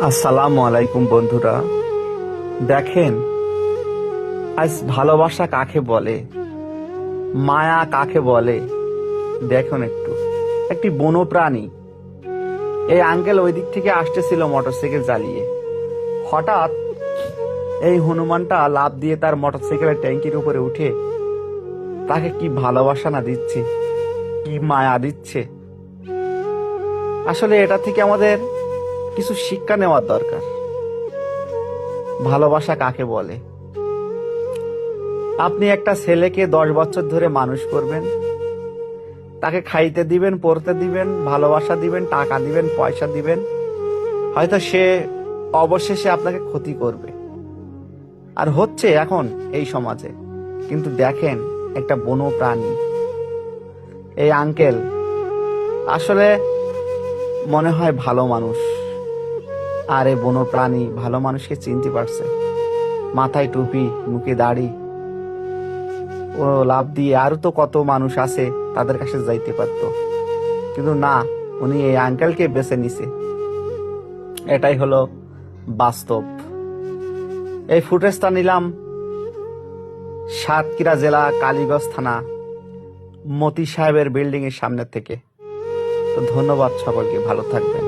আসসালামু আলাইকুম বন্ধুরা। দেখেন, আজ ভালোবাসা কাকে বলে, মায়া কাকে বলে। দেখুন, একটি বন্যপ্রাণী। এই আঙ্কেল ওই দিক থেকে আসতেছিল মোটরসাইকেল চালিয়ে। হঠাৎ এই হনুমানটা লাফ দিয়ে তার মোটরসাইকেলের ট্যাঙ্কির উপরে উঠে তাকে কি ভালোবাসা না দিচ্ছে, কি মায়া দিচ্ছে। আসলে এটা থেকে আমাদের কিছু শিক্ষা নেওয়ার দরকার। ভালোবাসা কাকে বলে? আপনি একটা ছেলেকে 10 বছর ধরে মানুষ করবেন, তাকে খাইতে দিবেন, পড়তে দিবেন, ভালোবাসা দিবেন, টাকা দিবেন, পয়সা দিবেন। হয়তো সে অবশেষে আপনাকে ক্ষতি করবে, আর হচ্ছে এখন এই সমাজে। কিন্তু দেখেন, একটা বন্য প্রাণী, এই আঙ্কেল আসলে মনে হয় ভালো মানুষ। আর এই বন্য প্রাণী ভালো মানুষকে চিনতে পারছে। মাথায় টুপি, মুখে দাড়ি। ও লাভ দিয়ে আরো তো কত মানুষ আছে তাদের কাছে যাইতে পারতো, কিন্তু না, উনি এই আঙ্কেলকে বেছে নিছে। এটাই হলো বাস্তব। এই ফুটেজটা নিলাম সাতক্ষীরা জেলা কালীগঞ্জ থানা মতি সাহেবের বিল্ডিং এর সামনে থেকে। তো ধন্যবাদ সকলকে, ভালো থাকবেন।